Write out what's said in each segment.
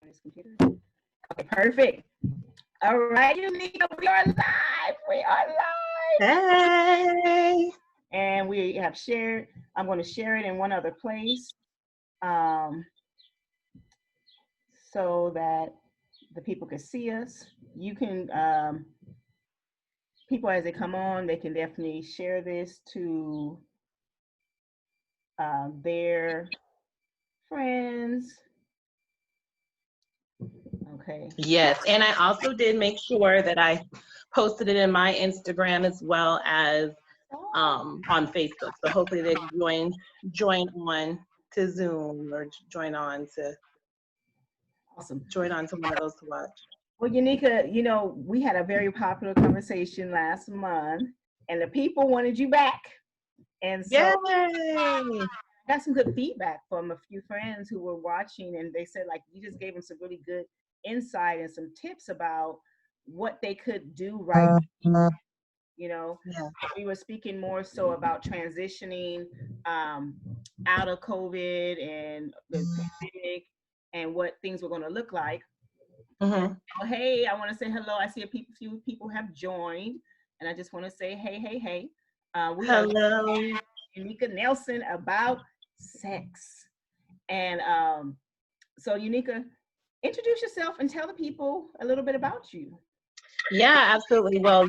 This computer. Okay, perfect. All right, Unika, we are live. We are live. Hey. And we have shared. I'm going to share it in one other place, so that the people can see us. You can, people as they come on, they can definitely share this to their friends. Okay. Yes, and I also did make sure that I posted it in my Instagram as well as on Facebook. So hopefully they join on to Zoom or join on to Awesome. Join on to one of those to watch. Well, Unika, you know, we had a very popular conversation last month, and the people wanted you back. And so Yay! I got some good feedback from a few friends who were watching, and they said, like, you just gave them some really good insight and some tips about what they could do right. You know, Yeah. we were speaking more so about transitioning out of COVID and the pandemic and what things were going to look like. Mm-hmm. Oh, hey, I want to say hello. I see a few people have joined, and I just want to say, hey. We Hello. are Unika Nelson about sex. And so, Unika, introduce yourself and tell the people a little bit about you. Yeah, absolutely. Well,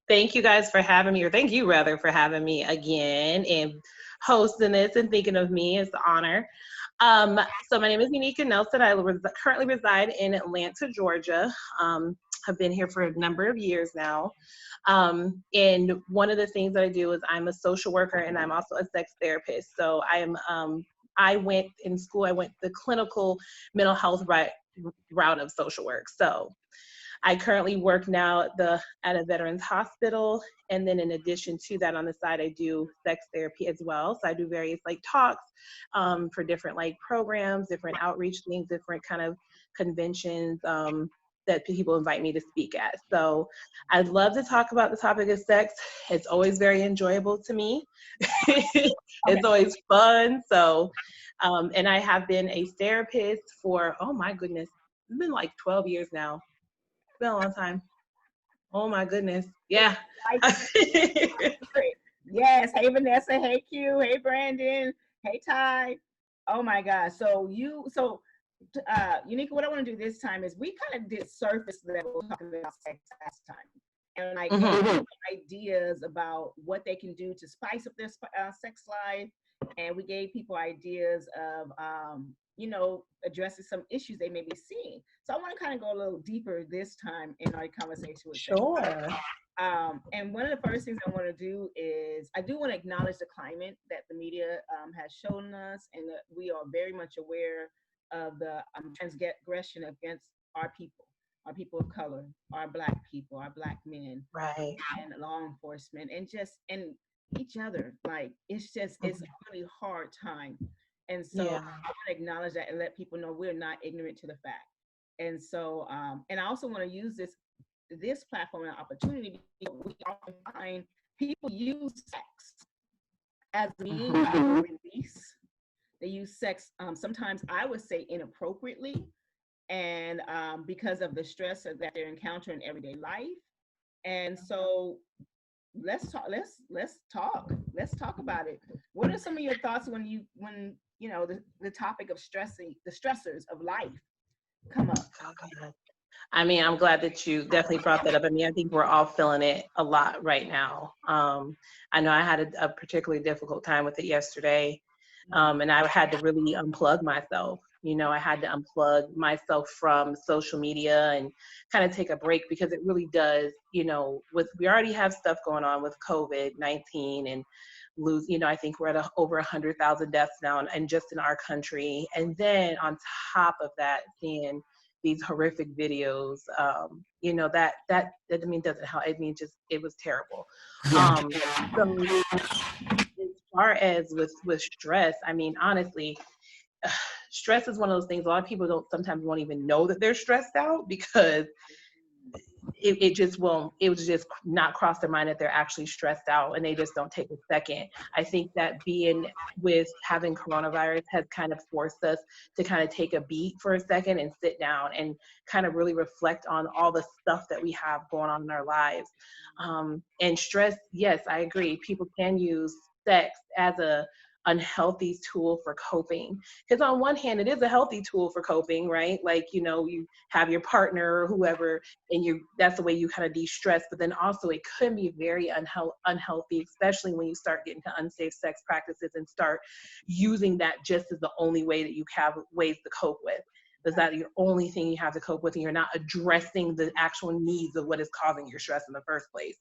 thank you guys for having me, or thank you rather for having me again and hosting this and thinking of me. It's an honor. So my name is Unika Nelson. I currently reside in Atlanta, Georgia. Have been here for a number of years now. And one of the things that I do is I'm a social worker and I'm also a sex therapist. So I went in school, I went the clinical mental health route of social work. So I currently work now at a veterans hospital. And then in addition to that, on the side, I do sex therapy as well. So I do various like talks for different like programs, different outreach things, different kind of conventions that people invite me to speak at. So I'd love to talk about the topic of sex. It's always very enjoyable to me. It's always fun. So, and I have been a therapist for, oh my goodness, it's been like 12 years now. It's been a long time. Oh my goodness. Yeah. Yes. Hey, Vanessa. Hey, Q. Hey, Brandon. Hey, Ty. Oh my God. So Unika, what I want to do this time is we kind of did surface level talking about sex last time. And like ideas about what they can do to spice up their sex life. And we gave people ideas of, addressing some issues they may be seeing. So I want to kind of go a little deeper this time in our conversation with Sure. And one of the first things I want to do is I do want to acknowledge the climate that the media has shown us, and that we are very much aware of the transgression against our people of color, our Black people, our Black men, right, and law enforcement, and each other. Like it's a really hard time. And so I want to acknowledge that and let people know we're not ignorant to the fact. And so, and I also want to use this platform and opportunity because we often find people use sex as a means of release. They use sex, sometimes I would say inappropriately, and because of the stress that they're encountering in everyday life. And so let's talk about it. What are some of your thoughts when the topic of the stressors of life come up? I mean, I'm glad that you definitely brought that up. I mean, I think we're all feeling it a lot right now. I know I had a particularly difficult time with it yesterday, and I had to really unplug myself. I had to unplug myself from social media and kind of take a break, because it really does, we already have stuff going on with COVID-19 and I think we're at over 100,000 deaths now and just in our country. And then on top of that, seeing these horrific videos, that doesn't help. I mean, it was terrible. So as far as with stress, I mean, honestly, stress is one of those things a lot of people sometimes won't even know that they're stressed out, because it just won't, it would just not cross their mind that they're actually stressed out and they just don't take a second. I think that being with having coronavirus has kind of forced us to kind of take a beat for a second and sit down and kind of really reflect on all the stuff that we have going on in our lives. And stress, yes, I agree. People can use sex as a unhealthy tool for coping, because on one hand it is a healthy tool for coping, right? Like, you know, you have your partner or whoever and you, that's the way you kind of de-stress. But then also it could be very unhealthy, especially when you start getting to unsafe sex practices and start using that just as the only way that you have ways to cope with. Is that your only thing you have to cope with, and you're not addressing the actual needs of what is causing your stress in the first place.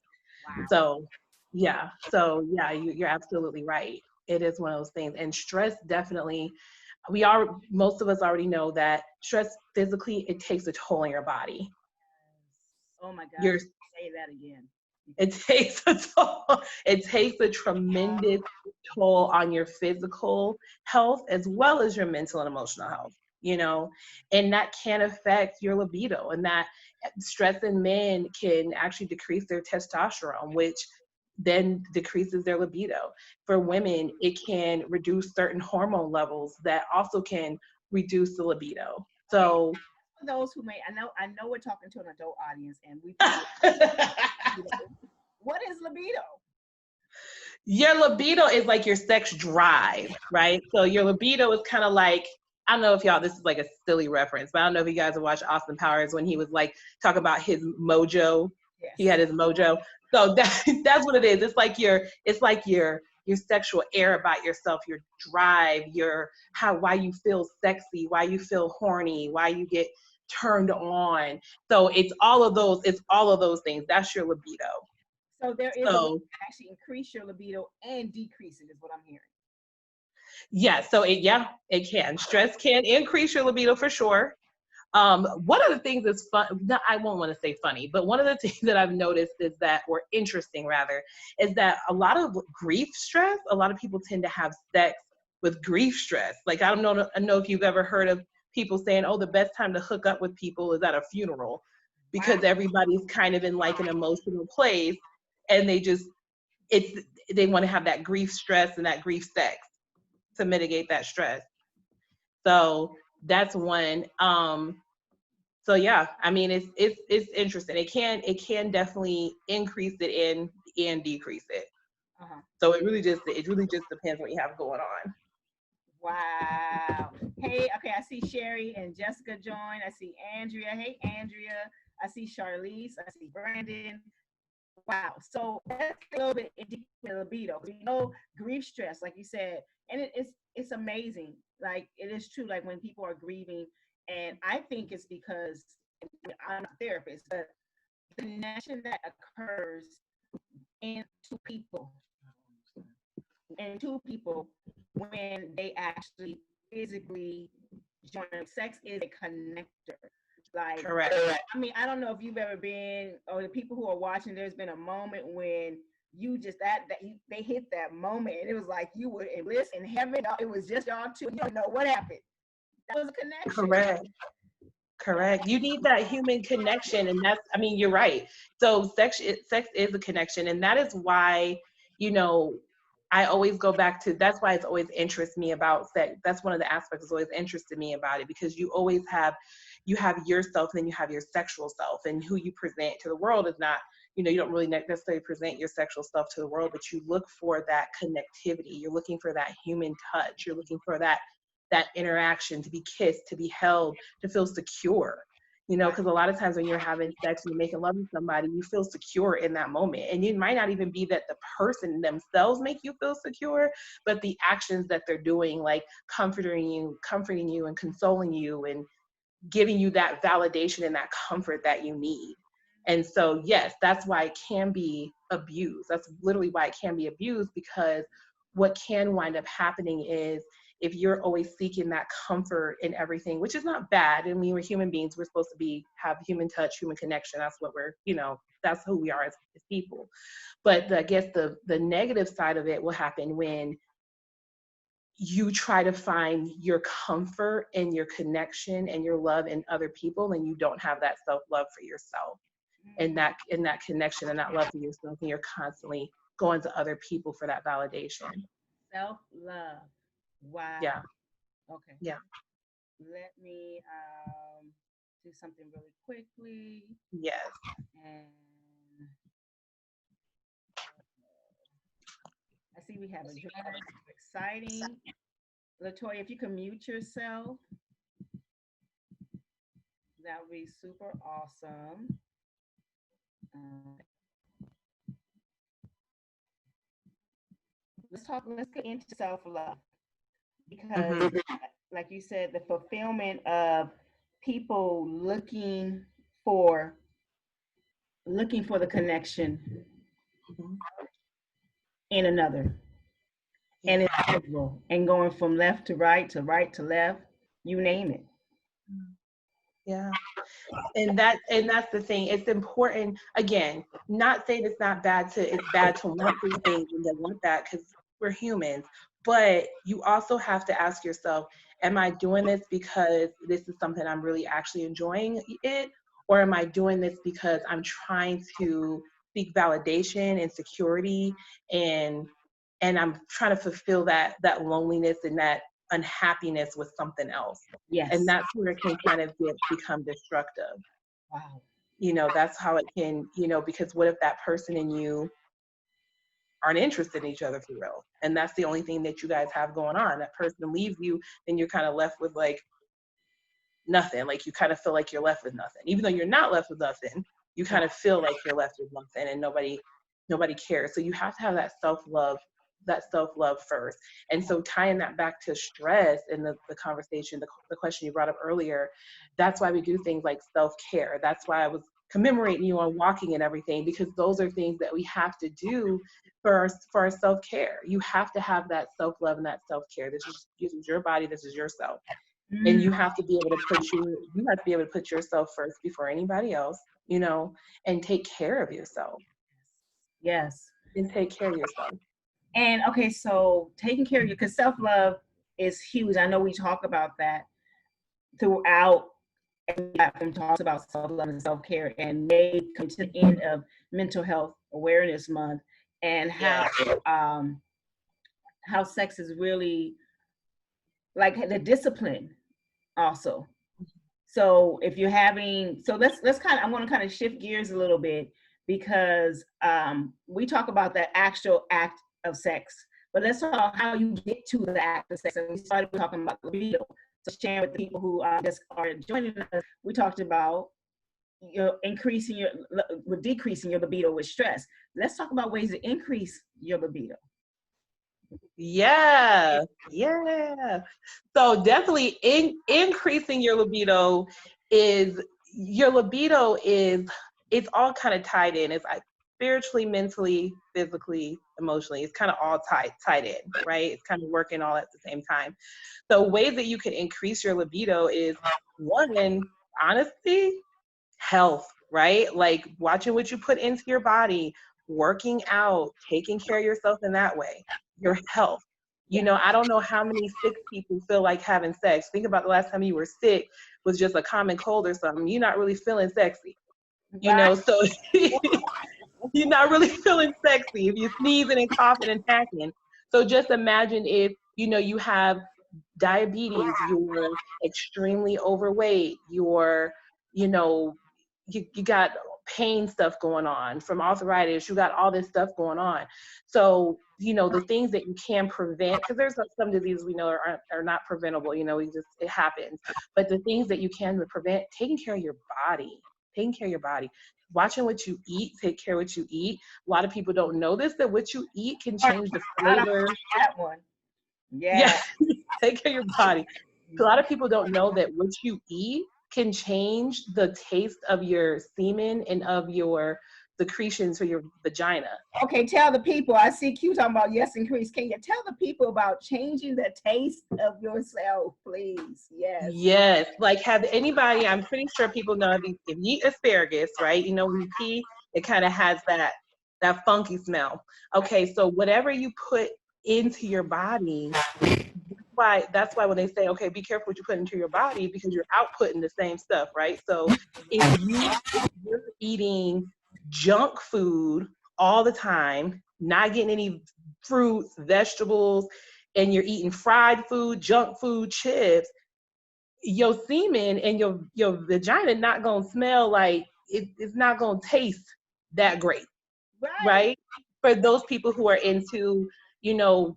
Wow. So yeah, you're absolutely right. It is one of those things. And stress definitely, most of us already know that stress physically, it takes a toll on your body. Oh my God. Your Say that again. It takes a toll. It takes a tremendous toll on your physical health as well as your mental and emotional health, you know, and that can affect your libido. And that stress in men can actually decrease their testosterone, which then decreases their libido. For women, it can reduce certain hormone levels that also can reduce the libido. Okay. So For those who may, I know we're talking to an adult audience, and we. What is libido? Your libido is like your sex drive, right? So your libido is kind of like, I don't know if y'all, this is like a silly reference, but I don't know if you guys have watched Austin Powers when he was like talking about his mojo. Yes. He had his mojo. So that's what it is. It's like your sexual air about yourself, your drive, why you feel sexy, why you feel horny, why you get turned on. So it's all of those things. That's your libido. So there is a way So to actually increase your libido and decrease it, is what I'm hearing. yeah, so it can. Stress can increase your libido for sure. One of the things that's fun, no, I won't want to say funny, but one of the things that I've noticed is that, or interesting rather, is that a lot of grief stress, a lot of people tend to have sex with grief stress. Like I don't know if you've ever heard of people saying, oh, the best time to hook up with people is at a funeral, because Wow. everybody's kind of in like an emotional place, and it's they want to have that grief stress and that grief sex to mitigate that stress. So that's one. So yeah, I mean it's interesting. It can definitely increase it and decrease it. Uh-huh. So it really just depends what you have going on. Wow. Hey, okay, I see Sherry and Jessica join. I see Andrea. Hey, Andrea. I see Charlize. I see Brandon. Wow. So let's get a little bit into libido. We know grief stress, like you said, and it's amazing. Like it is true. Like when people are grieving, and I think it's because I'm not a therapist, but the connection that occurs in two people when they actually physically join. Sex is a connector. Like, Correct. I mean, I don't know if you've ever been, or the people who are watching, there's been a moment when you just, they hit that moment and it was like you were in bliss in heaven. It was just y'all two. You don't know what happened. That was a connection. Correct. Correct. You need that human connection, and I mean, you're right. So sex is a connection, and that is why, you know, I always go back to, that's why it's always interests me about sex. That's one of the aspects that's always interested me about it, because you have yourself and then you have your sexual self, and who you present to the world is not, you don't really necessarily present your sexual stuff to the world, but you look for that connectivity. You're looking for that human touch. You're looking for that interaction, to be kissed, to be held, to feel secure. Because a lot of times when you're having sex and you're making love with somebody, you feel secure in that moment. And it might not even be that the person themselves make you feel secure, but the actions that they're doing, like comforting you and consoling you and giving you that validation and that comfort that you need. And so, yes, that's why it can be abused. That's literally why it can be abused, because what can wind up happening is, if you're always seeking that comfort in everything, which is not bad. I mean, we're human beings. We're supposed to have human touch, human connection. That's what that's who we are as people. But I guess the negative side of it will happen when you try to find your comfort and your connection and your love in other people, and you don't have that self-love for yourself. and that connection and that love for yourself, and you're constantly going to other people for that validation. Self-love. Wow. Yeah. Okay. Yeah. Let me do something really quickly. Yes. And I see we have a draft. Exciting. Latoya, if you can mute yourself, that would be super awesome. Let's get into self-love because, like you said, the fulfillment of people for looking for the connection in another, and it's visible, and going from left to right to left, you name it. Yeah. And that's the thing. It's important, again, not saying it's bad to want these things and to want that, because we're humans, but you also have to ask yourself, am I doing this because this is something I'm really actually enjoying it, or am I doing this because I'm trying to seek validation and security, and I'm trying to fulfill that loneliness and that unhappiness with something else. Yes. And that's where it can kind of become destructive. Wow. That's how it can, because what if that person and you aren't interested in each other for real? And that's the only thing that you guys have going on. That person leaves you, then you're kind of left with like nothing. Like you kind of feel like you're left with nothing. Even though you're not left with nothing, you kind of feel like you're left with nothing, and nobody cares. So you have to have that self-love first. And so tying that back to stress and the conversation, the question you brought up earlier, that's why we do things like self-care. That's why I was commemorating you on walking and everything, because those are things that we have to do for our self-care. You have to have that self-love and that self-care. This is your body, this is yourself. And you have to be able to put yourself first before anybody else, and take care of yourself. Yes. And take care of yourself. And okay, so taking care of you, because self-love is huge. I know we talk about that throughout. Every platform talks about self-love and self-care, and May come to the end of Mental Health Awareness Month, and how sex is really like the discipline also. So if you're having, so let's kind of, I'm going to kind of shift gears a little bit, because we talk about the actual act of sex, but let's talk about how you get to the act of sex. And we started talking about libido. So sharing with the people who just are joining us, we talked about decreasing your libido with stress. Let's talk about ways to increase your libido. Yeah. So definitely increasing your libido is it's all kind of tied in. It's like spiritually, mentally, physically, emotionally. It's kind of all tied in, right? It's kind of working all at the same time. So ways that you can increase your libido is, one, honestly, health, right? Like watching what you put into your body, working out, taking care of yourself in that way, your health. I don't know how many sick people feel like having sex. Think about the last time you were sick was just a common cold or something. You're not really feeling sexy, so you're not really feeling sexy if you're sneezing and coughing and hacking. So just imagine if, you have diabetes, you're extremely overweight, you're, you got pain stuff going on from arthritis, you got all this stuff going on. So, the things that you can prevent, because there's some diseases we know are not preventable, it happens. But the things that you can prevent, taking care of your body, watching what you eat, take care of what you eat. A lot of people don't know this, that what you eat can change the flavor. That one. Yeah. Take care of your body. A lot of people don't know that what you eat can change the taste of your semen and of your secretions for your vagina. Okay, tell the people. I see Q talking about yes, increase. Can you tell the people about changing the taste of yourself, please? Yes. Like, have anybody, I'm pretty sure people know if you eat asparagus, right? When you pee, it kind of has that funky smell. Okay, so whatever you put into your body, that's why when they say, okay, be careful what you put into your body because you're outputting the same stuff, right? So if you're eating junk food all the time, not getting any fruits, vegetables, and you're eating fried food, junk food, chips, your semen and your vagina not gonna smell like it's not gonna taste that great, Right. right? For those people who are into, you know,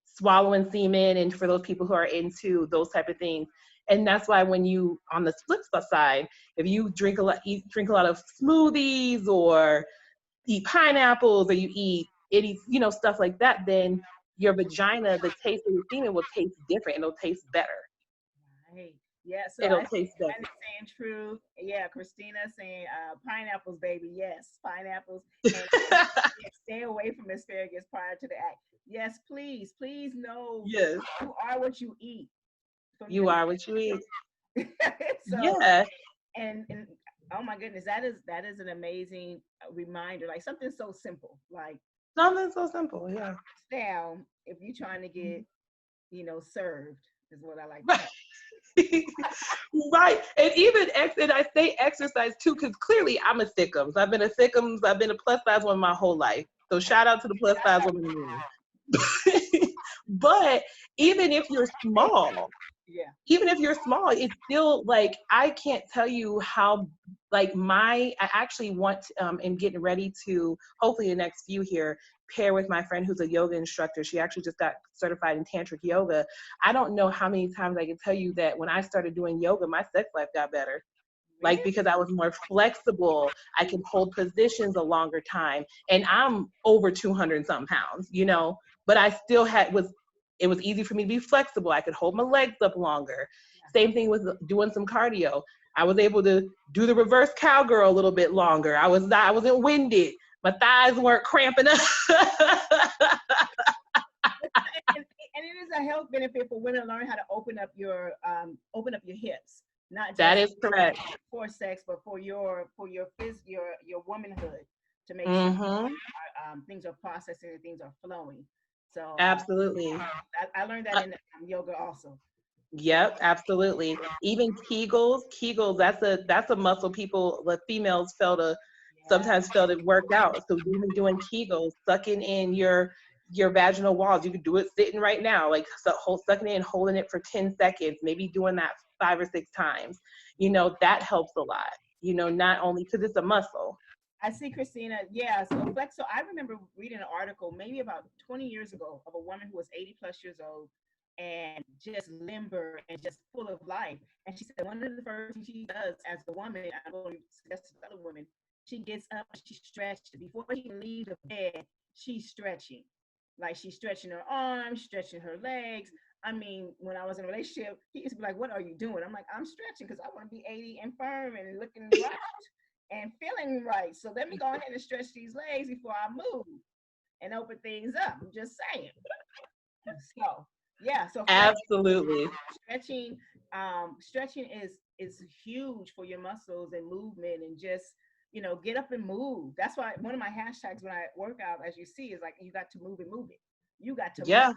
swallowing semen, and for those people who are into those type of things. And that's why when you, on the flip side, if you drink a lot of smoothies or eat pineapples or you eat any, stuff like that, then your vagina, the taste of the semen will taste different and it'll taste better. Right. Yeah. So It'll I see taste better. Joanna saying true. Yeah. Christina saying pineapples, baby. Yes, pineapples. And yeah, stay away from asparagus prior to the act. Yes, please, please know Yes. you are what you eat. From You are what you eat. so Yeah. and oh my goodness, that is an amazing reminder. Like something so simple, like Something so simple. Yeah. down if you're trying to get served is what I like to Right. call. Right. And even and I say exercise too, because clearly I'm a thickums. I've been a thickums, I've been a plus size woman my whole life. So shout out to the plus size woman in the room. But even if you're small, Yeah. even if you're small, it's still like I can't tell you how like I actually want am getting ready to hopefully the next few here pair with my friend who's a yoga instructor. She actually just got certified in tantric yoga. I don't know how many times I can tell you that when I started doing yoga, my sex life got better. Like Really? because I was more flexible, I can hold positions a longer time, and I'm over 200 and something pounds, but I still it was easy for me to be flexible. I could hold my legs up longer. Same thing with doing some cardio. I was able to do the reverse cowgirl a little bit longer. I wasn't winded. My thighs weren't cramping up. And it is a health benefit for women to learn how to open up your hips, not That just is correct. for sex, but for your womanhood, to make sure Mm-hmm. things are processing and things are flowing. So Absolutely. I learned that in yoga also. Yep, absolutely. Even Kegels, that's a muscle people, the females Yeah. sometimes fail to work out. So even doing Kegels, sucking in your vaginal walls, you could do it sitting right now, like sucking in, holding it for 10 seconds, maybe doing that 5 or 6 times. That helps a lot. Not only because it's a muscle. I see, Christina. Yeah, so flex. So I remember reading an article maybe about 20 years ago of a woman who was 80 plus years old and just limber and just full of life. And she said one of the first things she does as a woman, I'm going to suggest to other women, she gets up and she stretches. Before she leaves the bed, she's stretching. Like she's stretching her arms, stretching her legs. I mean, when I was in a relationship, he used to be like, "What are you doing?" I'm like, "I'm stretching because I want to be 80 and firm and looking right and feeling right. So let me go ahead and stretch these legs before I move and open things up." I'm just saying. So yeah, so Absolutely. stretching is huge for your muscles and movement and just get up and move. That's why one of my hashtags when I work out, as you see, is like you got to move and move it. You got to move Yeah. it.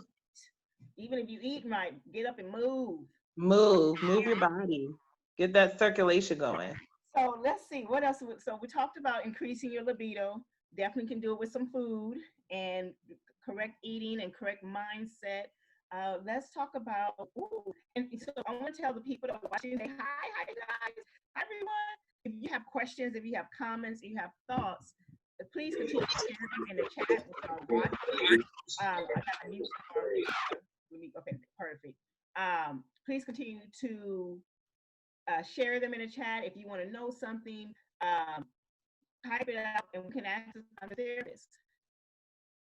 Even if you eat right, get up and move. Move your body. Get that circulation going. So let's see what else. So we talked about increasing your libido. Definitely can do it with some food and correct eating and correct mindset. Let's talk about. Ooh, and so I want to tell the people that are watching, say hi guys, hi everyone. If you have questions, if you have comments, if you have thoughts, please continue to share them in the chat with our watching. I got the mute part. Okay, perfect. Please continue to share them in the chat. If you want to know something, type it out and we can access on the therapist.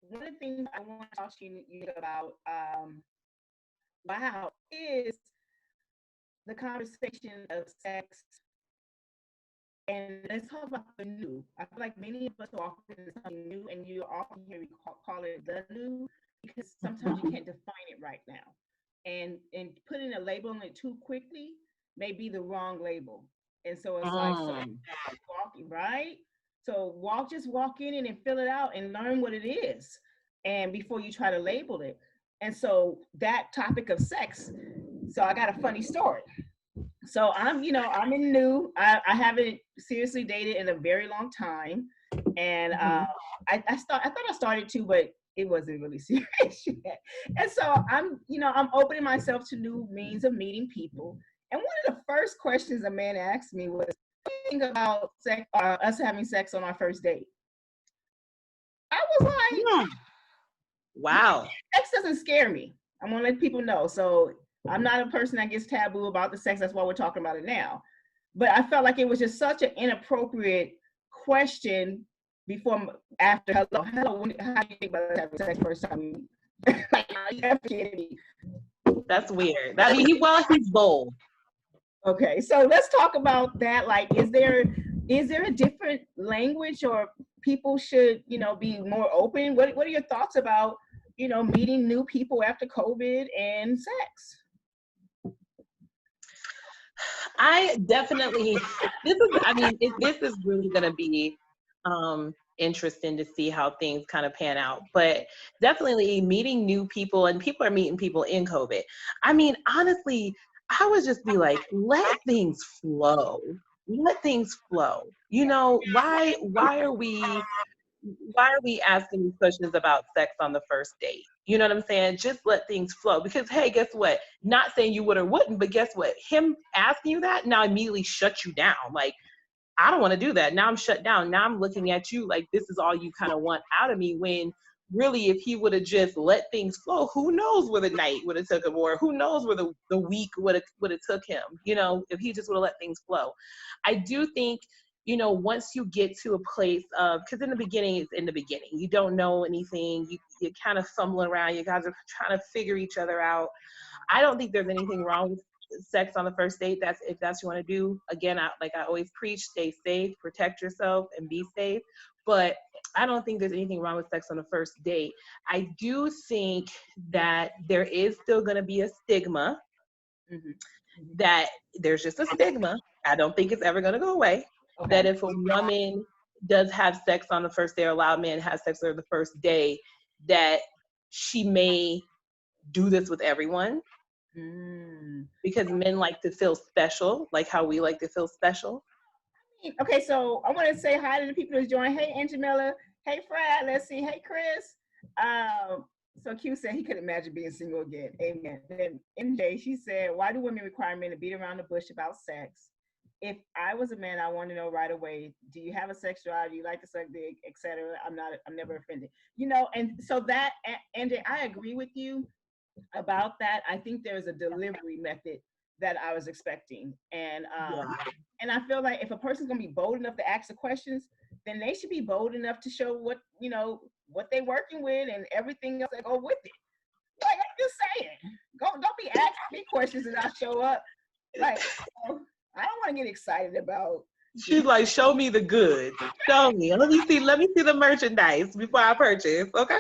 One of the things I want to talk to you about, wow, is the conversation of sex. And let's talk about the new. I feel like many of us are offering something new, and you often hear me call it the new because sometimes you can't define it right now. And putting a label on it too quickly may be the wrong label. And so it's like, so Mm. walking, right? So just walk in it and fill it out and learn what it is. And before you try to label it. And so that topic of sex, so I got a funny story. So I'm in new. I haven't seriously dated in a very long time, and I thought I started to, but it wasn't really serious yet. And so I'm opening myself to new means of meeting people. And one of the first questions a man asked me was, "What do you think about sex, us having sex on our first date?" I was like, wow. sex doesn't scare me. I'm gonna let people know. So I'm not a person that gets taboo about the sex. That's why we're talking about it now. But I felt like it was just such an inappropriate question before, after hello, how do you think about having sex first time? Like, are you ever kidding me? That's weird. I mean, he's bold. Okay, so let's talk about that. Like, is there a different language, or people should be more open? What are your thoughts about meeting new people after COVID and sex? I definitely, this is really going to be interesting to see how things kind of pan out. But definitely meeting new people, and people are meeting people in COVID. I mean, honestly, I would just be like, let things flow. Let things flow. Why are we asking these questions about sex on the first date? You know what I'm saying? Just let things flow. Because, hey, guess what? Not saying you would or wouldn't, but guess what? Him asking you that now immediately shuts you down. Like, I don't want to do that. Now I'm shut down. Now I'm looking at you like this is all you kind of want out of me, when really, if he would have just let things flow, who knows where the night would have took him, or who knows where the week would have took him, if he just would have let things flow. I do think, once you get to a place of, because in the beginning, it's in the beginning. You don't know anything. You're kind of fumbling around. You guys are trying to figure each other out. I don't think there's anything wrong with sex on the first date. If that's what you want to do. Again, I always preach, stay safe, protect yourself, and be safe. But I don't think there's anything wrong with sex on the first date. I do think that there is still going to be a stigma. That there's just a stigma. I don't think it's ever going to go away. Okay. That if a woman does have sex on the first day, or allow men to have sex on the first day, that she may do this with everyone. Because men like to feel special, like how we like to feel special. Okay, so I want to say hi to the people who's joined. Hey, Angelilla. Hey, Fred. Let's see. Hey, Chris. So Q said he could imagine being single again. Amen. Then MJ, she said, why do women require men to beat around the bush about sex? If I was a man, I want to know right away, do you have a sex drive? Do you like to suck dick, etc.? I'm never offended. And so that, MJ, I agree with you about that. I think there's a delivery method that I was expecting. And I feel like if a person's gonna be bold enough to ask the questions, then they should be bold enough to show what they're working with and everything else that go with it. Like, I'm just saying, don't be asking me questions and I show up. Like, I don't want to get excited about. She's like, show me the goods. Show me. Let me see the merchandise before I purchase. Okay.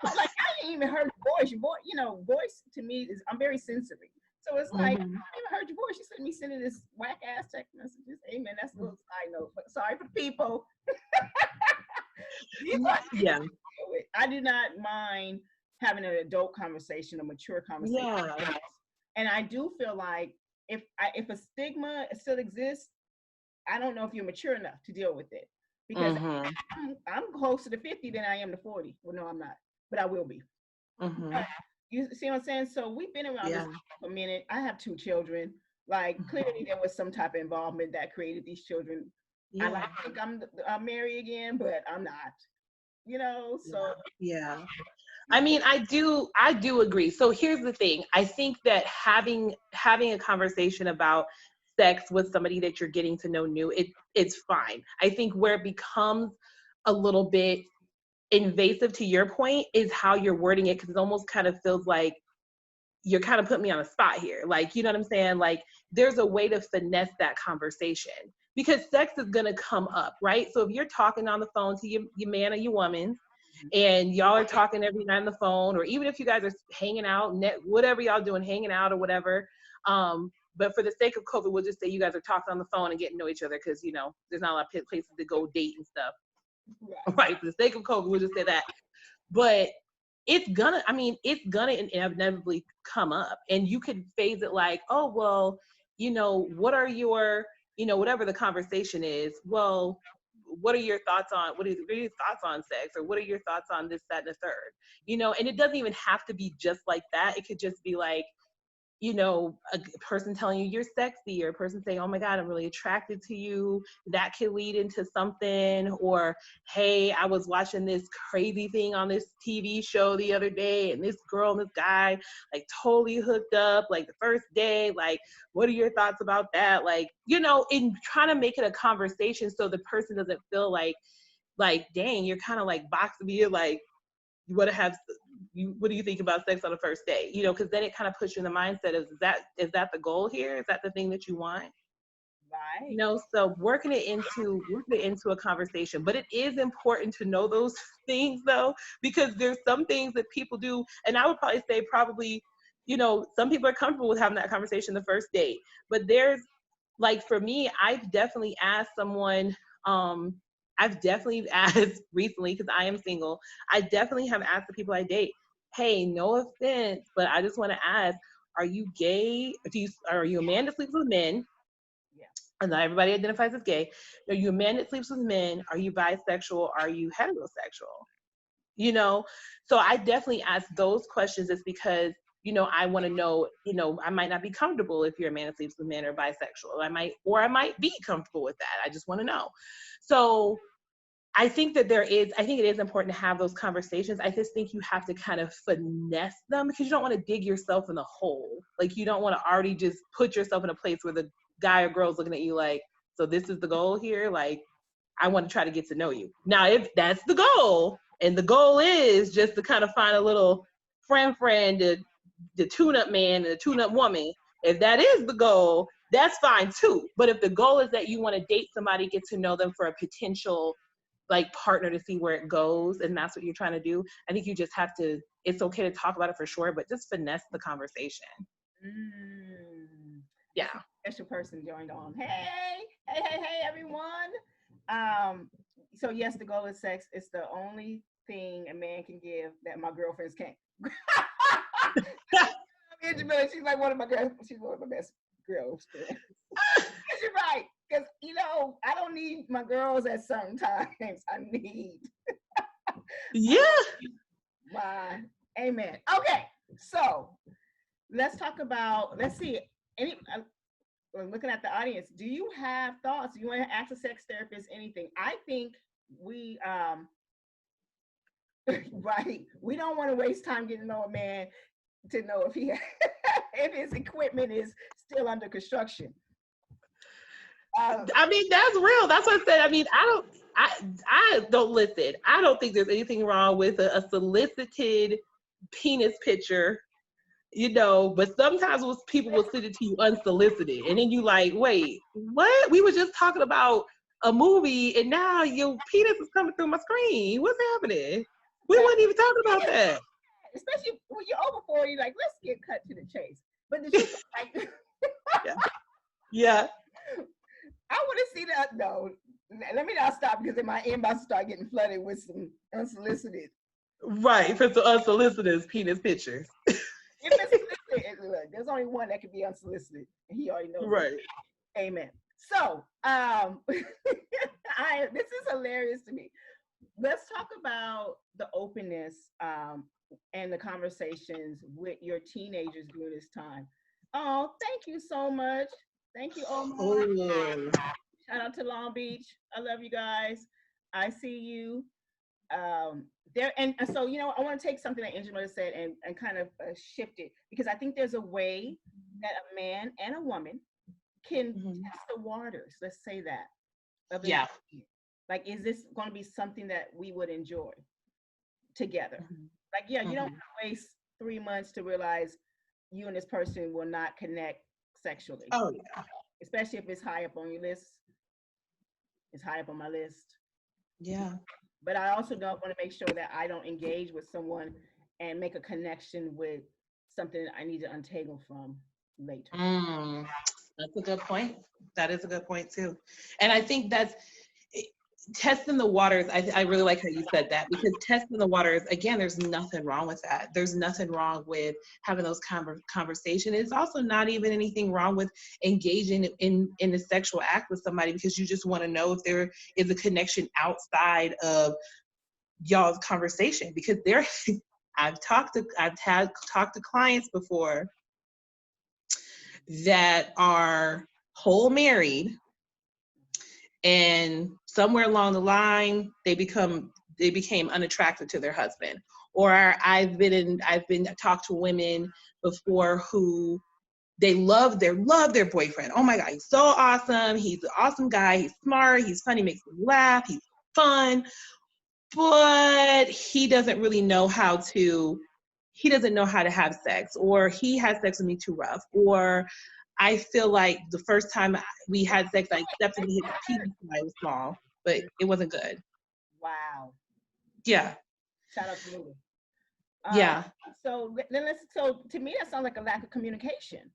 Like, I didn't even heard voice. Your voice to me is, I'm very sensitive. So it's like, I even heard your voice. You sent me sending this whack ass text messages. Amen. That's a little side note, but sorry for the people. Yeah. I do not mind having an adult conversation, a mature conversation. Yeah. And I do feel like if a stigma still exists, I don't know if you're mature enough to deal with it. Because I'm closer to 50 than I am to 40. Well, no, I'm not, but I will be. You see what I'm saying? So we've been around this for a minute. I have 2 children. Like, clearly there was some type of involvement that created these children. Yeah. I like to think I'm married again, but I'm not. So yeah. I mean, I do agree. So here's the thing. I think that having a conversation about sex with somebody that you're getting to know new, it's fine. I think where it becomes a little bit invasive, to your point, is how you're wording it, because it almost kind of feels like you're kind of putting me on a spot here. Like, you know what I'm saying? Like, there's a way to finesse that conversation, because sex is going to come up, right? So if you're talking on the phone to your man or your woman, and y'all are talking every night on the phone, or even if you guys are hanging out, whatever y'all doing, hanging out or whatever, but for the sake of COVID, we'll just say you guys are talking on the phone and getting to know each other, because, there's not a lot of places to go date and stuff. Right. For the sake of COVID, we'll just say that. But it's gonna inevitably come up, and you could phase it like, oh, well, what are your, whatever the conversation is, well, what are your thoughts on, what are your thoughts on sex, or what are your thoughts on this, that, and the third, and it doesn't even have to be just like that. It could just be like, a person telling you you're sexy, or a person saying, oh my God, I'm really attracted to you. That could lead into something. Or, hey, I was watching this crazy thing on this TV show the other day, and this girl and this guy like totally hooked up like the first day. Like, what are your thoughts about that? Like, in trying to make it a conversation so the person doesn't feel like, dang, you're kind of like boxing me, like, you want to have, what do you think about sex on the first day? Because then it kind of puts you in the mindset of, is that the goal here? Is that the thing that you want? Right. So working it into a conversation. But it is important to know those things, though, because there's some things that people do, and I would probably say some people are comfortable with having that conversation the first date. But there's, like, for me, I've definitely asked someone, I've definitely asked recently, because I am single, I definitely have asked the people I date, hey, no offense, but I just want to ask, are you gay? Are you a man that sleeps with men? Yeah. And not everybody identifies as gay. Are you a man that sleeps with men? Are you bisexual? Are you heterosexual? So I definitely ask those questions, just because I want to know, I might not be comfortable if you're a man that sleeps with men, or bisexual. I might be comfortable with that. I just want to know. So I think it is important to have those conversations. I just think you have to kind of finesse them, because you don't want to dig yourself in the hole. Like, you don't want to already just put yourself in a place where the guy or girl's looking at you like, so this is the goal here? Like, I want to try to get to know you. Now, if that's the goal, and the goal is just to kind of find a little friend, the tune-up man and the tune-up woman, if that is the goal, that's fine too. But if the goal is that you want to date somebody, get to know them for a potential like partner, to see where it goes, and that's what you're trying to do, I think you just have to, it's okay to talk about it for sure, but just finesse the conversation. Yeah. Special person joined on. Hey, everyone. So yes, the goal is sex. It's the only thing a man can give that my girlfriends can't. She's like one of my girls. She's one of my best girls. You're right, because I don't need my girls at certain times. I need. Yeah. My amen. Okay, so let's talk about. Let's see. Looking at the audience, do you have thoughts? Do you want to ask a sex therapist anything? I think we right. We don't want to waste time getting to know a man to know if he if his equipment is still under construction. That's real. That's what I said. I don't listen. I don't think there's anything wrong with a solicited penis picture, but sometimes people will send it to you unsolicited, and then you like, wait, what? We were just talking about a movie, and now your penis is coming through my screen. What's happening? We weren't even talking about that. Especially when you're over 40, like, let's get cut to the chase. But the truth, like, yeah. I want to see that. No, let me not stop, because then my inbox start getting flooded with some unsolicited. Right, for some unsolicited penis pictures. If it's solicited, look, there's only one that can be unsolicited, and he already knows. Right. It. Amen. So, this is hilarious to me. Let's talk about the openness and the conversations with your teenagers during this time. Oh, thank you so much. Thank you, Omar. Oh. Shout out to Long Beach. I love you guys. I see you. There, and so I want to take something that Angela said and kind of shift it, because I think there's a way that a man and a woman can test the waters. Let's say that. Yeah. Like, is this going to be something that we would enjoy together? Like, yeah, you don't want to waste 3 months to realize you and this person will not connect sexually. Oh yeah. Especially if it's high up on your list. It's high up on my list. Yeah. But I also don't want to make sure that I don't engage with someone and make a connection with something that I need to untangle from later. That's a good point. That is a good point too. And I think testing the waters, I really like how you said that, because testing the waters, again, there's nothing wrong with that. There's nothing wrong with having those conversations. It's also not even anything wrong with engaging in a sexual act with somebody because you just want to know if there is a connection outside of y'all's conversation. Because there, I've talked to clients before that are whole married, and somewhere along the line they became unattractive to their husband. Or I've been talked to women before who they love their boyfriend. Oh my god, he's so awesome, he's an awesome guy, he's smart, he's funny, makes me laugh, he's fun, but he doesn't know how to have sex, or he has sex with me too rough, or I feel like the first time we had sex, I accepted his penis size was small, but it wasn't good. Wow. Yeah. Shout out to Lulu. Yeah. So to me that sounds like a lack of communication.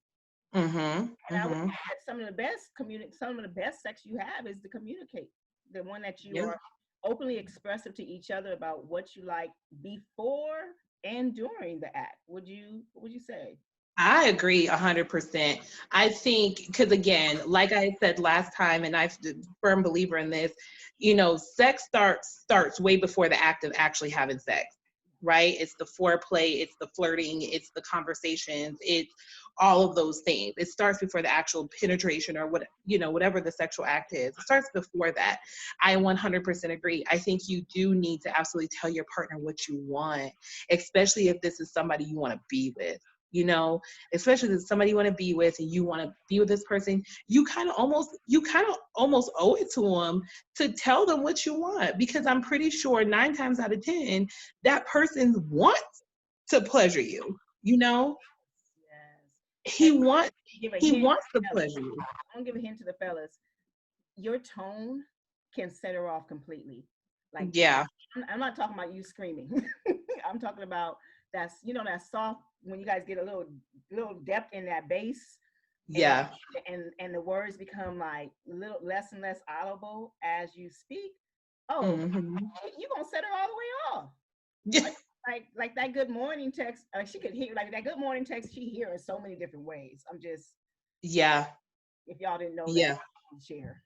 Mhm. And I would Mhm. say that some of the best sex you have is to communicate. The one that you Yeah. are openly expressive to each other about what you like before and during the act. What would you say? I agree 100%. I think because, again, like I said last time, and I'm a firm believer in this, sex starts way before the act of actually having sex, right? It's the foreplay, it's the flirting, it's the conversations, it's all of those things. It starts before the actual penetration, or whatever the sexual act is. It starts before that. I 100% agree. I think you do need to absolutely tell your partner what you want, especially if this is somebody you want to be with. You know, especially if it's somebody you want to be with and you want to be with this person, you kind of almost owe it to them to tell them what you want, because I'm pretty sure 9 times out of 10 that person wants to pleasure you. You know, Yes. he And wants give a he hint wants to to the fellas. pleasure you. I'm gonna give a hint to the fellas. Your tone can set her off completely. Like Yeah, I'm not talking about you screaming. I'm talking about that soft when you guys get a little depth in that bass, and yeah, and the words become like little less and less audible as you speak. Oh, hmm, you gonna set her all the way off. yeah, Like that good morning text. She could hear like that good morning text. She hear in so many different ways. I'm just yeah, if y'all didn't know that, yeah. share.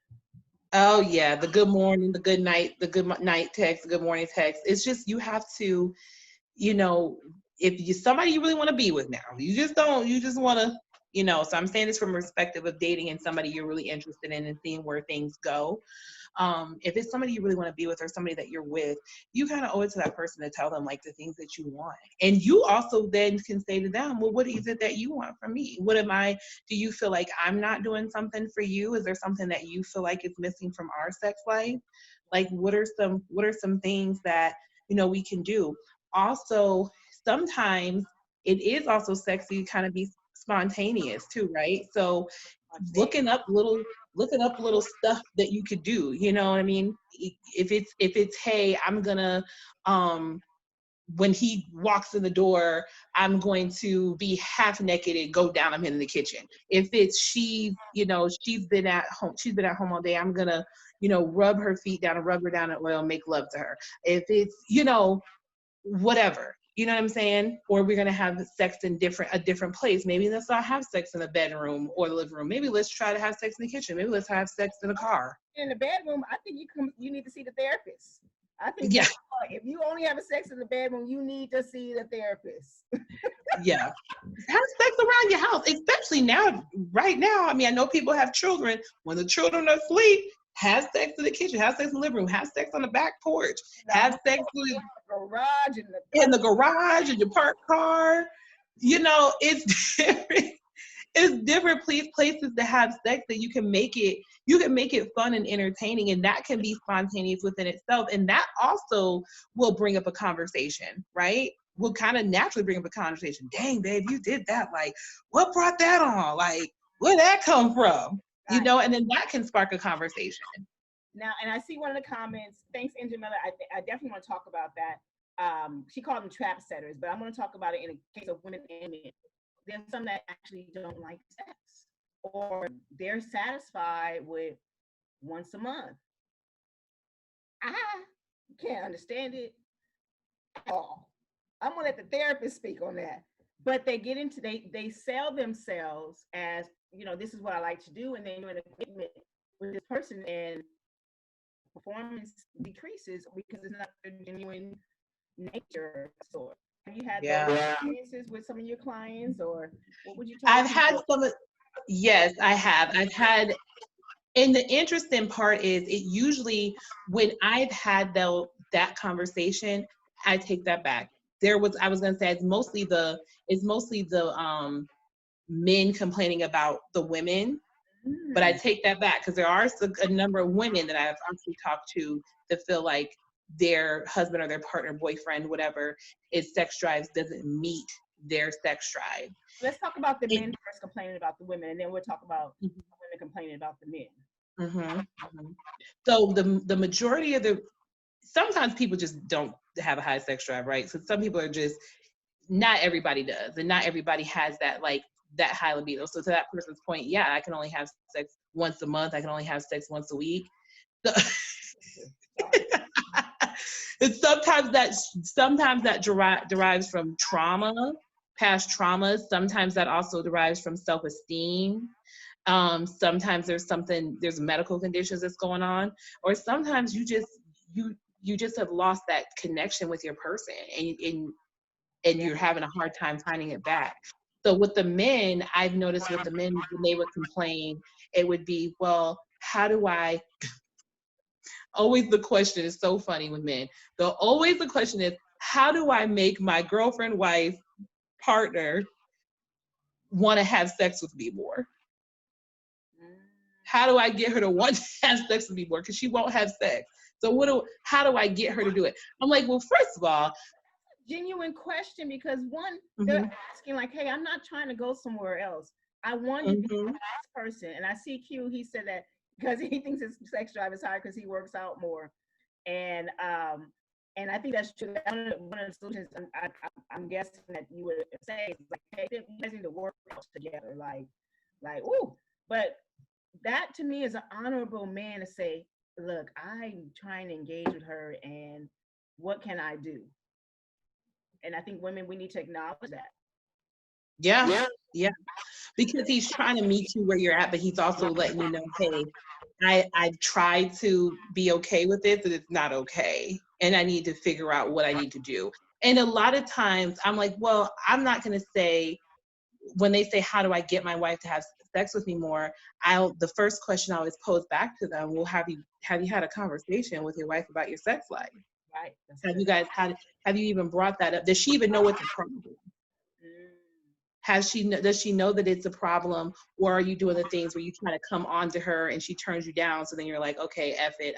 Oh yeah, the good morning, the good night, the night text, the good morning text. It's just you have to, you know, if you somebody you really want to be with now, you just want to, so I'm saying this from a perspective of dating and somebody you're really interested in and seeing where things go. If it's somebody you really want to be with or somebody that you're with, you kind of owe it to that person to tell them like the things that you want. And you also then can say to them, well, what is it that you want from me? Do you feel like I'm not doing something for you? Is there something that you feel like is missing from our sex life? Like what are some things that, we can do? Also, sometimes it is also sexy to kind of be spontaneous too, right? So looking up little looking up little stuff that you could do, you know what I mean? If it's hey, I'm gonna um when he walks in the door, I'm going to be half naked and go down him in the kitchen. If it's she's been at home all day, I'm gonna, rub her feet down and rub her down in oil and make love to her. If it's, whatever. You know what I'm saying? Or we're gonna have sex in a different place. Maybe let's not have sex in the bedroom or the living room. Maybe let's try to have sex in the kitchen. Maybe let's have sex in the car. In the bedroom, I think you need to see the therapist. I think Yeah, that's if you only have a sex in the bedroom, you need to see the therapist. yeah. Have sex around your house, especially now, right now. I mean, I know people have children. When the children are asleep, have sex in the kitchen, have sex in the living room, have sex on the back porch, The have sex with garage and the in the garage, in your parked car. It's different. It's different places to have sex that you can make it fun and entertaining, and that can be spontaneous within itself, and that also will bring up a conversation, right? Will kind of naturally bring up a conversation. Dang, babe, you did that. Like, what brought that on? Like, where'd that come from? right. And then that can spark a conversation. Now, and I see one of the comments. Thanks, Angela. I definitely want to talk about that. She called them trap setters, but I'm going to talk about it in a case of women and men. There's some that actually don't like sex, or they're satisfied with once a month, I can't understand it at all. I'm gonna let the therapist speak on that. But they get into they sell themselves as, this is what I like to do, and then you're in a commitment with this person, and performance decreases because it's not their genuine nature. So, have you had those Yeah. experiences with some of your clients, or what would you tell I've had people? yes, I have. I've had, and the interesting part is it usually, when I've had that conversation, I take that back. I was gonna say it's mostly the men complaining about the women, but I Mm, take that back because there are a number of women that I've actually talked to that feel like their husband or their partner, boyfriend, whatever, is sex drives doesn't meet their sex drive. let's talk about the It, men first complaining about the women, and then we'll talk about women complaining about the men. hmm hmm So the majority of the sometimes people just don't have a high sex drive, right? So some people are just, not everybody does, and not everybody has that, like, that high libido. So to that person's point, yeah, I can only have sex once a month. I can only have sex once a week. So, Sorry. and sometimes that derives from trauma, past traumas. Sometimes that also derives from self-esteem. Sometimes there's medical conditions that's going on, or sometimes you just have lost that connection with your person, and Yeah. you're having a hard time finding it back. So with the men, I've noticed with the men, when they would complain, it would be, well, how do I, always the question is so funny with men. The question is, how do I make my girlfriend, wife, partner want to have sex with me more? Mm. How do I get her to want to have sex with me more? Because she won't have sex. So how do I get her to do it? I'm like, well, first of all, Genuine question, because one, they're mhm, asking like, "Hey, I'm not trying to go somewhere else. I want to be with mhm, this person." And I see Q. He said that because he thinks his sex drive is higher because he works out more, and I think that's true. That's one of the solutions. I'm guessing that you would say is like, "Hey, you guys need to work out together." Ooh, but that to me is an honorable man to say, "Look, I'm trying to engage with her, and what can I do?" And I think women, we need to acknowledge that. yeah, yeah, because he's trying to meet you where you're at, but he's also letting you know, hey, I've tried to be okay with it, but it's not okay. And I need to figure out what I need to do. And a lot of times I'm like, well, I'm not going to say, when they say, how do I get my wife to have sex with me more? The first question I always pose back to them, well, have you had a conversation with your wife about your sex life? Right. That's Have good. you guys have you even brought that up? Does she even know what's a problem? Mm. Does she know that it's a problem, or are you doing the things where you try to come on to her and she turns you down, so then you're like, okay, F it,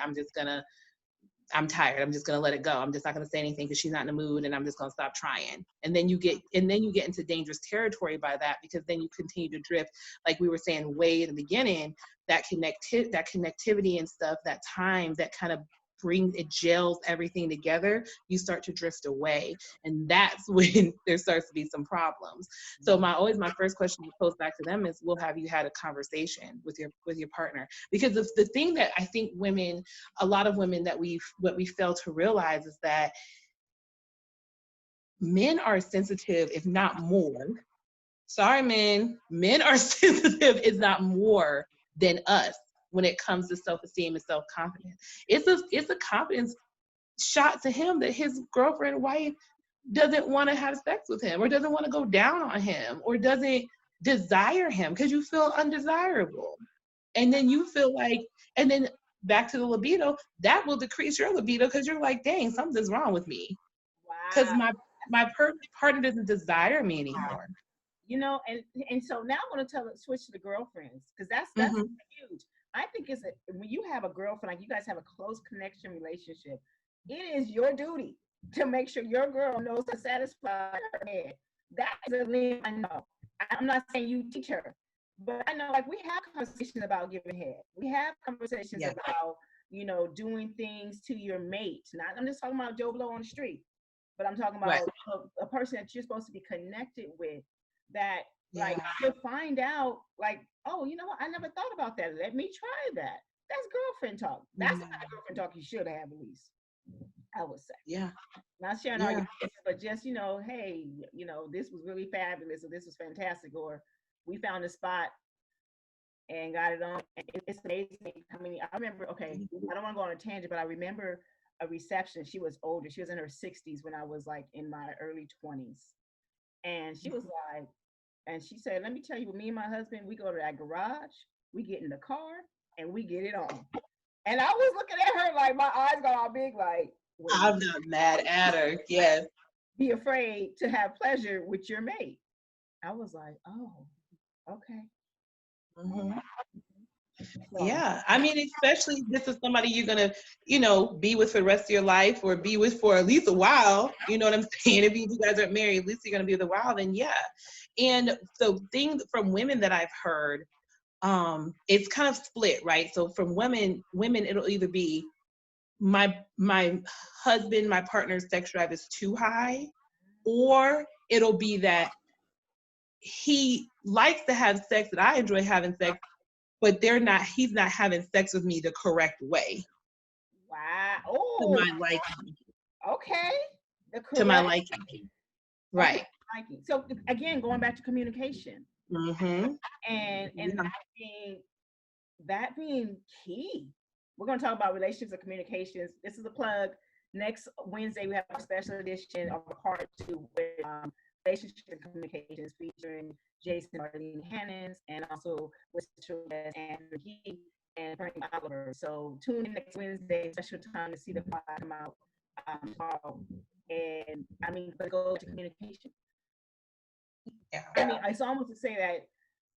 I'm tired, I'm just gonna let it go, I'm just not gonna say anything because she's not in the mood, and I'm just gonna stop trying. And then you get into dangerous territory by that, because then you continue to drift, like we were saying way in the beginning, that connectivity and stuff, that time that kind of it gels everything together, you start to drift away, and that's when there starts to be some problems. So my first question to pose back to them is, well, have you had a conversation with your partner? Because the thing that I think a lot of women, what we fail to realize is that men are sensitive, if not more. Sorry, men are sensitive, if not more, than us when it comes to self-esteem and self-confidence. It's a confidence shot to him that his girlfriend, wife, doesn't want to have sex with him, or doesn't want to go down on him, or doesn't desire him, because you feel undesirable. And then you feel like, and then back to the libido, that will decrease your libido, because you're like, dang, something's wrong with me, because Wow. my partner doesn't desire me anymore. And so now I want to switch to the girlfriends, because that's Hmm. huge. I think when you have a girlfriend, like you guys have a close connection relationship, it is your duty to make sure your girl knows to satisfy her head. That is a limit. I know. I'm not saying you teach her, but I know, like, we have conversations about giving head. We have conversations Yeah. about, doing things to your mate. Not, I'm just talking about Joe Blow on the street, but I'm talking Right. about a person that you're supposed to be connected with, that, like, Yeah. you'll find out, like, oh, you know what? I never thought about that. Let me try that. That's girlfriend talk. That's the kind of girlfriend talk you should have, at least, I would say. Yeah. Not sharing all Yeah. your business, but just, hey, this was really fabulous, or this was fantastic, or we found a spot and got it on. And it's amazing how many. I remember. Okay, I don't want to go on a tangent, but I remember a reception. She was older. She was in her 60s when I was like in my early 20s, and she was like, and she said, "Let me tell you, with me and my husband, we go to that garage, we get in the car, and we get it on." And I was looking at her like my eyes got all big, like, wait a I'm minute. not mad at her. Yes. Be afraid to have pleasure with your mate. I was like, oh, okay. Mm-hmm. So, Yeah, I mean, especially if this is somebody you're gonna, be with for the rest of your life, or be with for at least a while. You know what I'm saying? If you guys aren't married, at least you're gonna be with a while. Then yeah. And the thing from women that I've heard, it's kind of split, right? So from women, it'll either be my husband, my partner's sex drive is too high, or it'll be that he likes to have sex, that I enjoy having sex, but he's not having sex with me the correct way wow. to Oh, my liking. okay. The To my correct. liking. Okay. Right. Liking. So again, going back to communication, Mm-hmm. and Yeah. that being key. We're going to talk about relationships and communications. This is a plug. Next Wednesday, we have a special edition of part 2 with relationships and communications featuring Jason Marlene Hannons and also with special guest Andrew Gee and Frank Oliver. So tune in next Wednesday, special time to see the pod come out tomorrow. And I mean, but go to communication. Yeah. I mean, it's almost to say that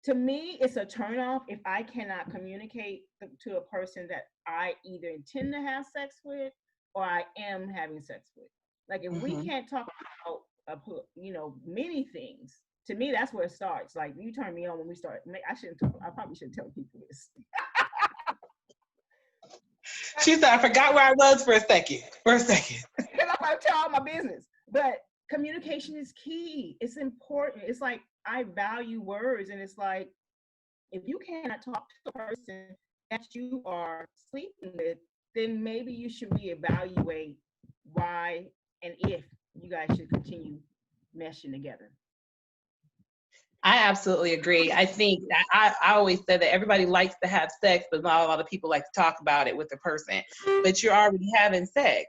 to me, it's a turnoff if I cannot communicate to a person that I either intend to have sex with or I am having sex with. Like if we Mm-hmm. can't talk about, many things. To me, that's where it starts. Like you turn me on when we start. I shouldn't. I probably shouldn't tell people this. She said, I forgot where I was for a second. Because I'm about to tell all my business. But communication is key. It's important. It's like I value words, and it's like if you cannot talk to the person that you are sleeping with, then maybe you should reevaluate why and if you guys should continue meshing together. I absolutely agree. I think that I always said that everybody likes to have sex, but not a lot of people like to talk about it with the person. But you're already having sex.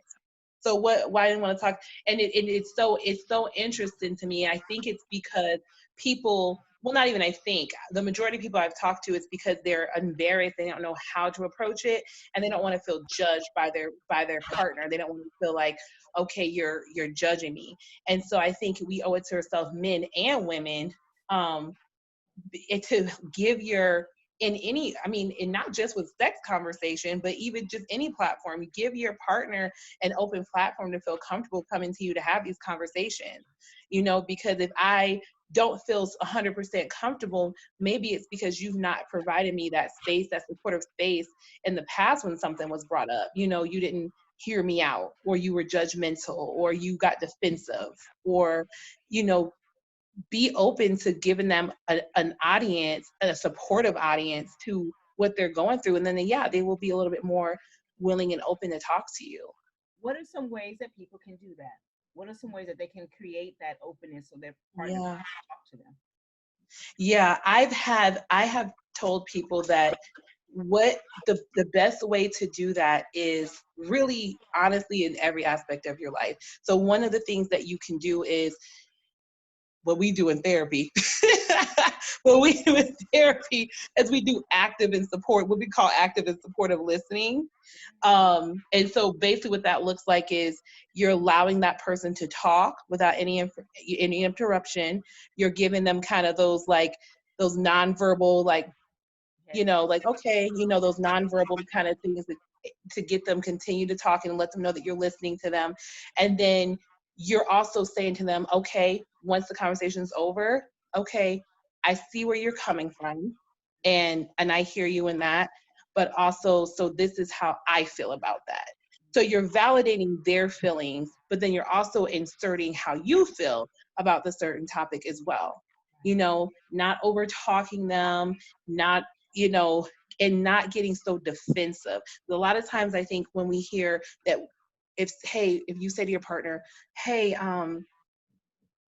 So why didn't want to talk? And it's so interesting to me. I think it's because people, well, not even I think, the majority of people I've talked to, it's because they're embarrassed. They don't know how to approach it, and they don't want to feel judged by their partner. They don't want to feel like, okay, you're judging me. And so I think we owe it to ourselves, men and women, um, to give your, in any, I mean, and not just with sex conversation, but even just any platform, give your partner an open platform to feel comfortable coming to you to have these conversations. Because if I don't feel 100% comfortable, maybe it's because you've not provided me that space, that supportive space in the past when something was brought up. You didn't hear me out, or you were judgmental, or you got defensive, or, be open to giving them an audience, a supportive audience to what they're going through. And then, yeah, they will be a little bit more willing and open to talk to you. What are some ways that people can do that? What are some ways that they can create that openness so their partner Yeah. can talk to them? Yeah, I have told people that what the best way to do that is really honestly in every aspect of your life. So one of the things that you can do is what we do in therapy. What we do in therapy is we do active and support, what we call active and supportive listening. And so basically what that looks like is you're allowing that person to talk without any interruption. You're giving them kind of those nonverbal, like, okay, those nonverbal kind of things to get them continue to talk and let them know that you're listening to them. And then you're also saying to them, okay, once the conversation's over, okay, I see where you're coming from, and I hear you in that, but also, so this is how I feel about that. So you're validating their feelings, but then you're also inserting how you feel about the certain topic as well. Not over talking them, not, and not getting so defensive. A lot of times I think when we hear that, if you say to your partner, hey,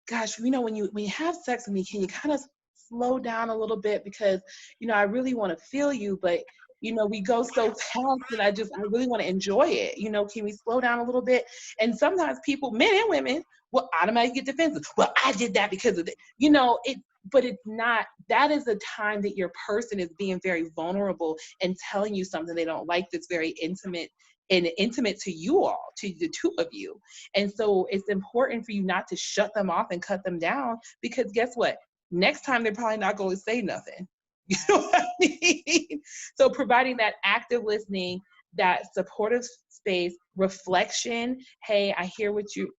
gosh, when you have sex with me, can you kind of slow down a little bit, because I really want to feel you, but we go so fast that I really want to enjoy it. Can we slow down a little bit? And sometimes people, men and women, will automatically get defensive. Well, I did that because of it. But it's not. That is a time that your person is being very vulnerable and telling you something they don't like, that's very intimate to you all, to the two of you. And so it's important for you not to shut them off and cut them down, because guess what? Next time they're probably not going to say nothing. You know what I mean? So providing that active listening, that supportive space, reflection. Hey, I hear what you're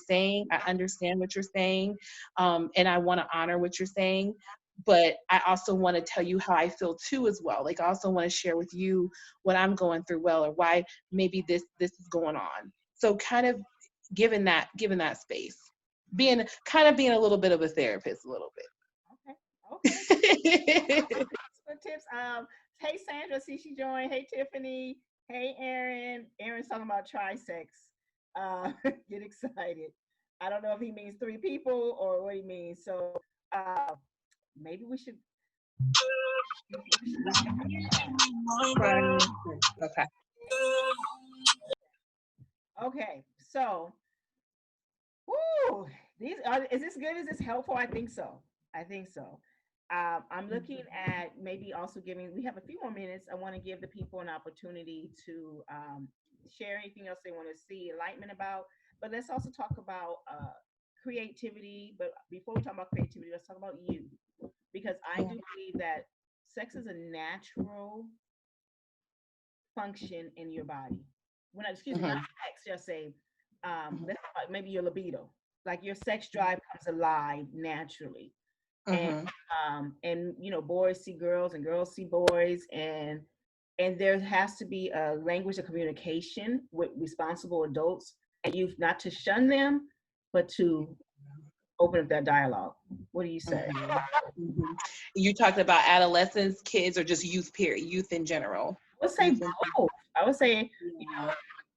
saying. I understand what you're saying. And I want to honor what you're saying. But I also want to tell you how I feel too as well. Like, I also want to share with you what I'm going through, or why maybe this is going on. So kind of given that space, being a little bit of a therapist, a little bit. Okay. Good tips. Hey Sandra, see she joined. Hey Tiffany. Hey Aaron. Aaron's talking about trisex. Get excited. I don't know if he means 3 people or what he means. So maybe we should. Okay. Okay. So, woo, is this good? Is this helpful? I think so. I'm looking at maybe also giving. We have a few more minutes. I want to give the people an opportunity to share anything else they want to see enlightenment about. But let's also talk about creativity. But before we talk about creativity, let's talk about you, because I do believe that sex is a natural function in your body. Excuse me, not sex, just say, let's talk about maybe your libido. Like, your sex drive comes alive naturally. And boys see girls and girls see boys, and there has to be a language of communication with responsible adults and youth, not to shun them, but to open up that dialogue. What do you say? You talked about adolescents, kids, or just youth, period, youth in general? I would say both. I would say,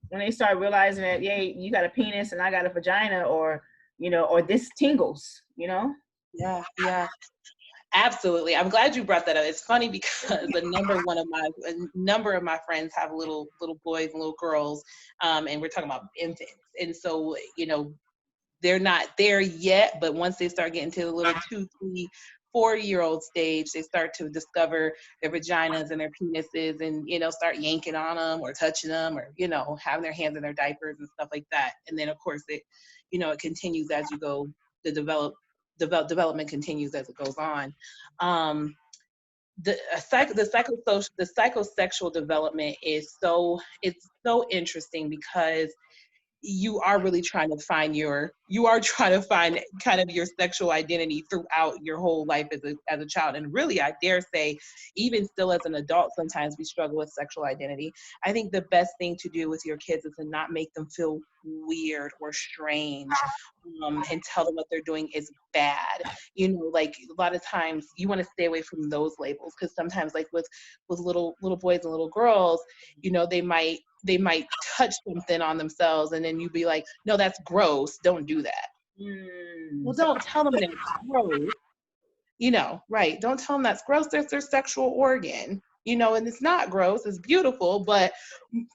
when they start realizing that, yeah, you got a penis and I got a vagina, or this tingles. Yeah. Absolutely. I'm glad you brought that up. It's funny because a number of my friends have little boys and little girls, and we're talking about infants. And so, they're not there yet, but once they start getting to the little 2, 3, 4-year-old stage, they start to discover their vaginas and their penises, and start yanking on them or touching them, or having their hands in their diapers and stuff like that. And then of course it continues as you go. The development continues as it goes on. The psychosexual development is so interesting, because you are really trying to find kind of your sexual identity throughout your whole life as a child. And really, I dare say, even still as an adult, sometimes we struggle with sexual identity. I think the best thing to do with your kids is to not make them feel weird or strange, and tell them what they're doing is bad. Like, a lot of times you want to stay away from those labels, because sometimes, like with little boys and little girls, they might touch something on themselves, and then you'd be like, no, that's gross, don't do that. Well, don't tell them that's gross. Right, don't tell them that's gross. That's their sexual organ, and it's not gross, it's beautiful. But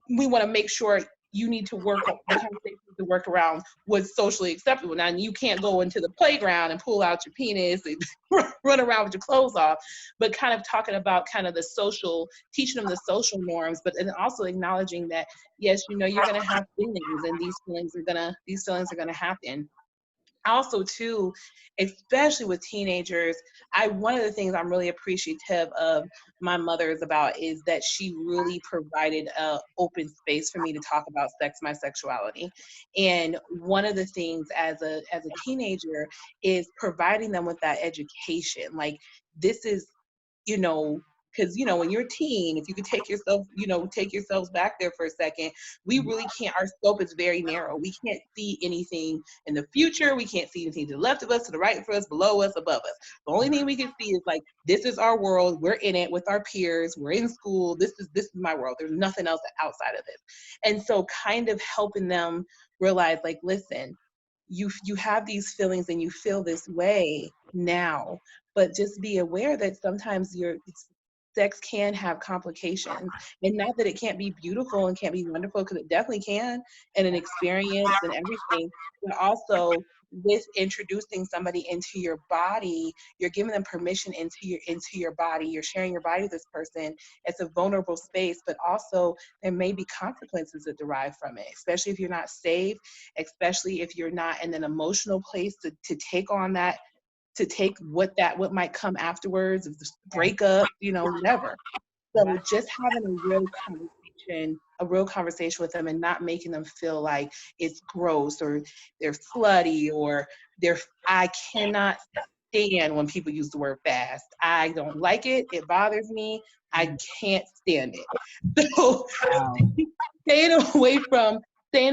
we want to make sure you need to work around what's socially acceptable. Now, you can't go into the playground and pull out your penis and run around with your clothes off, but kind of talking about kind of teaching them the social norms, but and also acknowledging that, yes, you're going to have feelings, and these feelings are going to happen. Also too, especially with teenagers, one of the things I'm really appreciative of my mother's about is that she really provided an open space for me to talk about my sexuality. And one of the things as a teenager is providing them with that education. Like, this is, because, you know, when you're a teen, if you could take yourself, you know, take yourselves back there for a second, we really can't, our scope is very narrow. We can't see anything in the future. We can't see anything to the left of us, to the right of us, below us, above us. The only thing we can see is like, this is our world. We're in it with our peers. We're in school. This is my world. There's nothing else outside of this. And so kind of helping them realize, like, listen, you have these feelings and you feel this way now, but just be aware that sometimes your sex can have complications, and not that it can't be beautiful and can't be wonderful, because it definitely can, and an experience and everything, but also with introducing somebody into your body, you're giving them permission into your body. You're sharing your body with this person. It's a vulnerable space, but also there may be consequences that derive from it, especially if you're not safe, especially if you're not in an emotional place to take on that, to take what might come afterwards, of the breakup, you know, whatever. So just having a real conversation with them, and not making them feel like it's gross or they're slutty or I cannot stand when people use the word fast. I don't like it. It bothers me. I can't stand it. So staying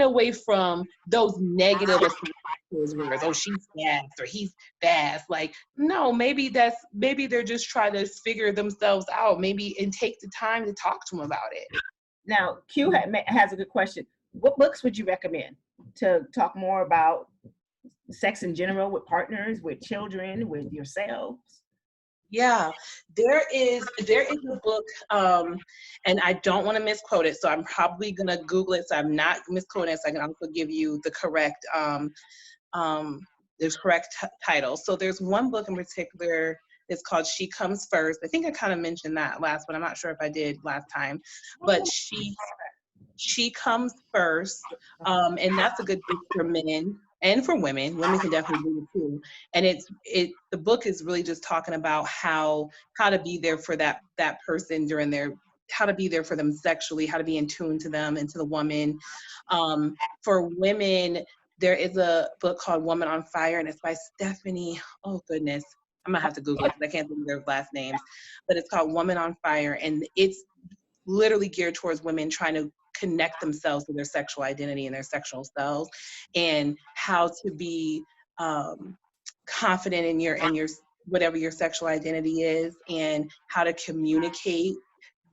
away from those negative words. Oh, she's fast or he's fast. Like, no, maybe they're just trying to figure themselves out. Maybe, and take the time to talk to them about it. Now, Q has a good question. What books would you recommend to talk more about sex in general, with partners, with children, with yourselves? Yeah, there is a book, and I don't want to misquote it, so I'm probably gonna Google it, so I'm not misquoting it, so I can also give you the correct title. So there's one book in particular. It's called She Comes First. I think I kind of mentioned that last, but I'm not sure if I did last time. But she comes first, and that's a good book for men and for women. Women can definitely read it too. And the book is really just talking about how to be there for that person during how to be there for them sexually, how to be in tune to them and to the woman. For women, there is a book called Woman on Fire, and it's by Stephanie. Oh goodness, I'm gonna have to Google it because I can't think of their last names. But it's called Woman on Fire, and it's literally geared towards women trying to connect themselves to their sexual identity and their sexual selves, and how to be confident in your whatever your sexual identity is, and how to communicate.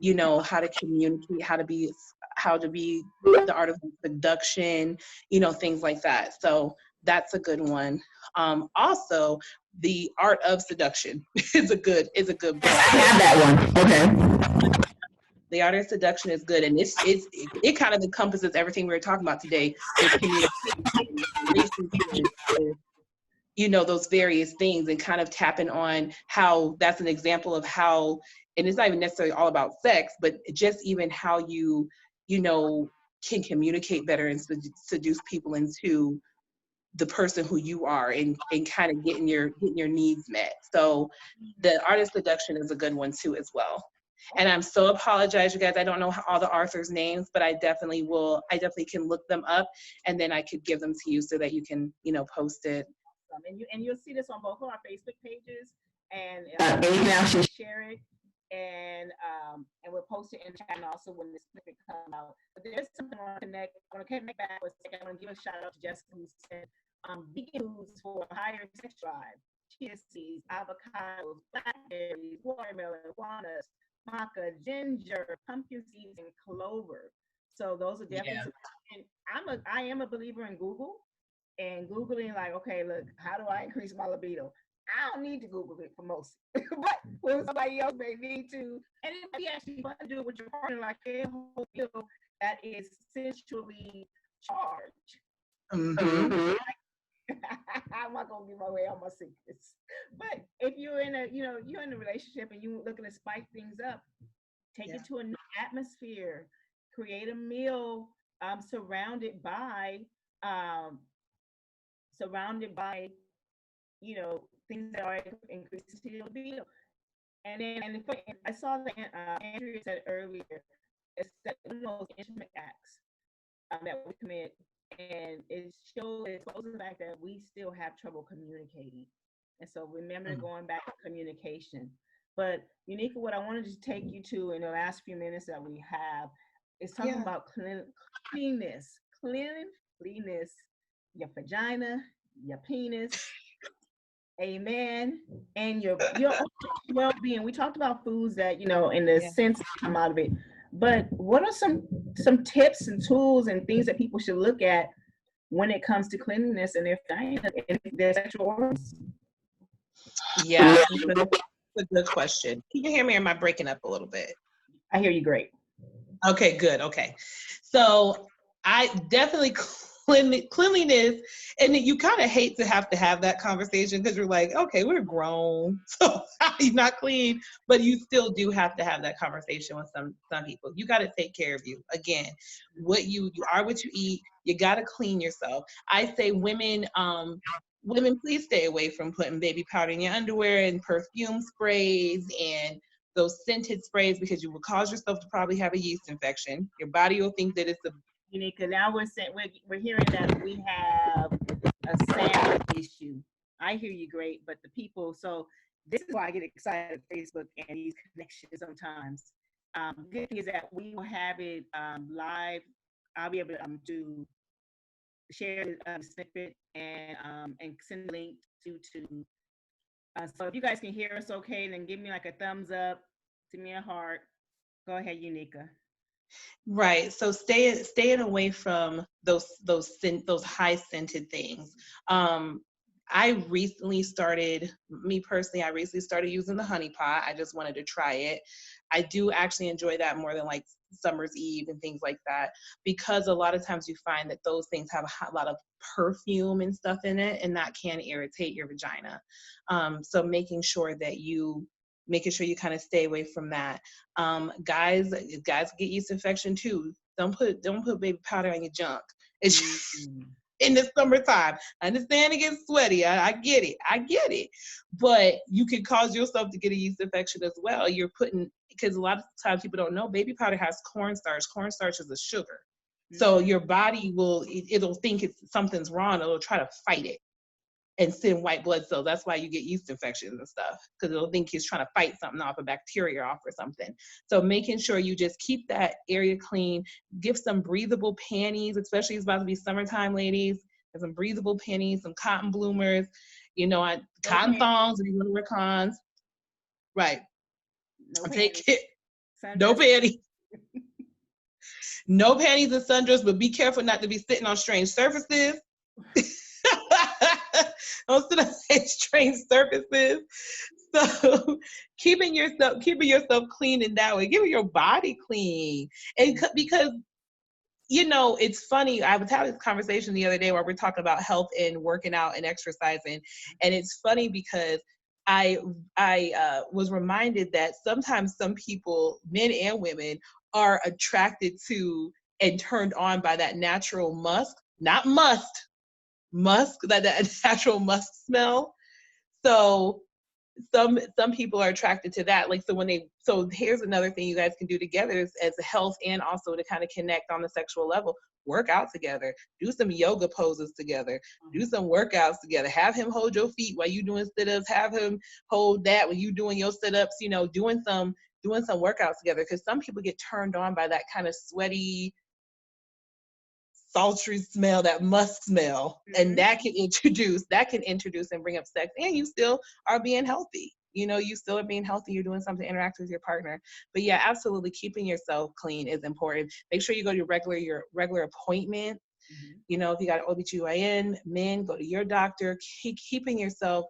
You know, how to communicate, how to be the art of seduction. You know, things like that. So that's a good one. Also, The Art of Seduction is a good book. I have that one. Okay. The Art of Seduction is good, and it kind of encompasses everything we were talking about today, with communication, relationships, with, you know, those various things, and kind of tapping on how that's an example of how, and it's not even necessarily all about sex, but just even how you know, can communicate better and seduce people into the person who you are, and kind of getting your needs met. So The Art of Seduction is a good one too as well. And I'm so apologize, you guys. I don't know all the authors' names, but I definitely can look them up, and then I could give them to you so that you can, you know, post it. And you'll see this on both of our Facebook pages, and share it, and we'll post it in the chat, and also when this clip comes out. But there's something I want to connect back with. I want to give a shout out to Jessica, who said vegan foods for higher sex drive: chia seeds, avocados, blackberries, watermelon, walnuts, maca, ginger, pumpkin seeds, and clover. So those are definitely. And I am a believer in Google, and Googling, like, okay, look, how do I increase my libido? I don't need to Google it for most, but when somebody else may need to, and it might be actually fun to do it with your partner, like a whole meal that is sensually charged. Mm-hmm. I'm not gonna give away all my secrets, but if you're in a relationship and you're looking to spice things up, take it to a new atmosphere, create a meal surrounded by um, things that are increases to your libido. And I saw that Andrea said earlier, it's that one of those intimate acts that we commit, and it exposes the fact that we still have trouble communicating. And so remember, going back to communication. But Unika, what I wanted to take you to in the last few minutes that we have is talking Yeah. about cleanness, cleanliness, your vagina, your penis, amen, and your well-being. We talked about foods that in the Yeah. sense come out of it, but what are some tips and tools and things that people should look at when it comes to cleanliness in their vagina and their sexual organs? Yeah, that's a good question. Can you hear me or am I breaking up a little bit? I hear you great. Okay, good. Okay. So I definitely cleanliness, and you kind of hate to have that conversation because you're like, okay, we're grown, so you're not clean, but you still do have to have that conversation with some people. You got to take care of you. Again, you are what you eat. You got to clean yourself. I say women, please stay away from putting baby powder in your underwear and perfume sprays and those scented sprays because you will cause yourself to probably have a yeast infection. Your body will think that it's a Unika, now we're hearing that we have a sound issue. I hear you great, but the people. So this is why I get excited at Facebook and these connections sometimes. Good thing is that we will have it live. I'll be able to share the snippet and send a link to. So if you guys can hear us okay, then give me like a thumbs up, send me a heart. Go ahead, Unika. right. So staying away from those high scented things. I recently started, me personally, I recently started using the honey pot. I just wanted to try it. I do actually enjoy that more than like summer's eve and things like that, because a lot of times you find that those things have a lot of perfume and stuff in it, and that can irritate your vagina. So making sure you kind of stay away from that. Guys get yeast infection too. Don't put baby powder on your junk. It's in the summertime. I understand it gets sweaty. I get it. But you can cause yourself to get a yeast infection as well. Because a lot of times people don't know baby powder has cornstarch. Cornstarch is a sugar. So your body it'll think something's wrong. It'll try to fight it and send white blood cells. That's why you get yeast infections and stuff, because it'll think he's trying to fight something off, a bacteria off or something. So making sure you just keep that area clean. Give some breathable panties, especially it's about to be summertime, ladies. There's some breathable panties, some cotton bloomers, cotton thongs if you want to wear cons. Right. No Take panties. it. No panties. No panties and sundress, but be careful not to be sitting on strange surfaces. Don't sit on strange surfaces. So keeping yourself clean in that way, keeping your body clean, and because it's funny. I was having this conversation the other day where we're talking about health and working out and exercising, and it's funny because I was reminded that sometimes some people, men and women, are attracted to and turned on by that natural not musk, that natural musk smell. So some people are attracted to that. Like, so here's another thing you guys can do together as a health and also to kind of connect on the sexual level. Work out together, do some yoga poses together, do some workouts together. Have him hold your feet while you doing sit-ups, have him hold that when you doing your sit-ups, doing some workouts together. Because some people get turned on by that kind of sweaty, sultry smell, that musk smell, and that can introduce and bring up sex, and you still are being healthy. You still are being healthy. You're doing something to interact with your partner. But yeah, absolutely, keeping yourself clean is important. Make sure you go to your regular appointment. If you got an OBGYN, men, go to your doctor. Keeping yourself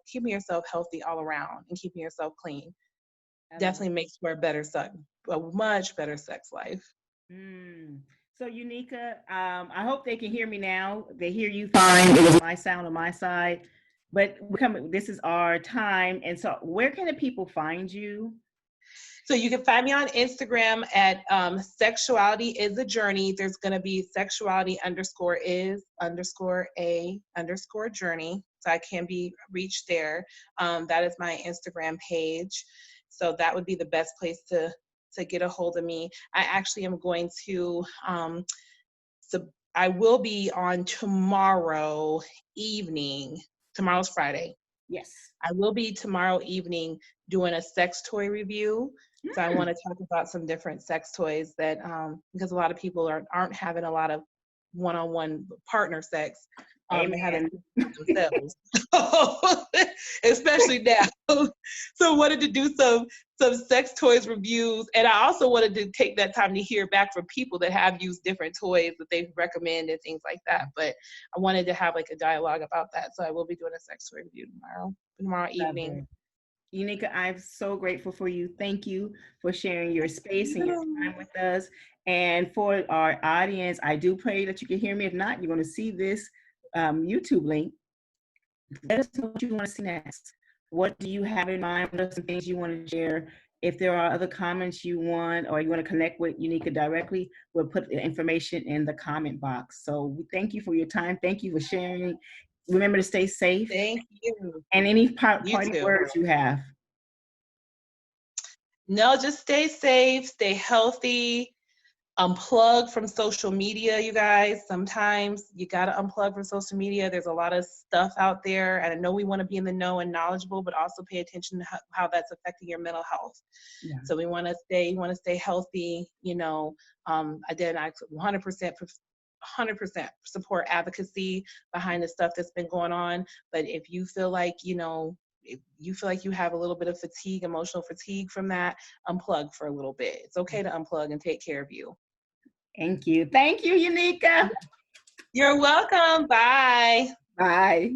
healthy all around and keeping yourself clean definitely makes for a much better sex life. So Unika, I hope they can hear me now. They hear you fine. It was my sound on my side, but this is our time. And so where can the people find you? So you can find me on Instagram at Sexuality is a Journey. There's going to be sexuality_is_a_journey. So I can be reached there. That is my Instagram page. So that would be the best place to get a hold of me. I actually am going to, I will be on tomorrow evening. Tomorrow's Friday. Yes. I will be tomorrow evening doing a sex toy review. So I want to talk about some different sex toys that, because a lot of people aren't having a lot of one-on-one partner sex. They have it themselves, especially now. So I wanted to do some sex toys reviews, and I also wanted to take that time to hear back from people that have used different toys that they recommend and things like that. But I wanted to have like a dialogue about that, so I will be doing a sex toy review tomorrow evening. Unika, I'm so grateful for you. Thank you for sharing your space and your time with us. And for our audience, I do pray that you can hear me. If not, you're going to see this YouTube link. Let us know what you want to see next. What do you have in mind? What are some things you want to share? If there are other comments you want, or you want to connect with Unika directly, we'll put the information in the comment box. So we thank you for your time. Thank you for sharing. Remember to stay safe. Thank you. And any party words you have. No, just stay safe, stay healthy, unplug from social media, you guys. Sometimes you got to unplug from social media. There's a lot of stuff out there, and I know we want to be in the know and knowledgeable, but also pay attention to how that's affecting your mental health. Yeah. So we want to stay healthy. You know, I 100% support advocacy behind the stuff that's been going on. But if you feel like, if you feel like you have a little bit of fatigue, emotional fatigue from that, unplug for a little bit. It's okay to unplug and take care of you. Thank you. Thank you, Unika. You're welcome. Bye. Bye.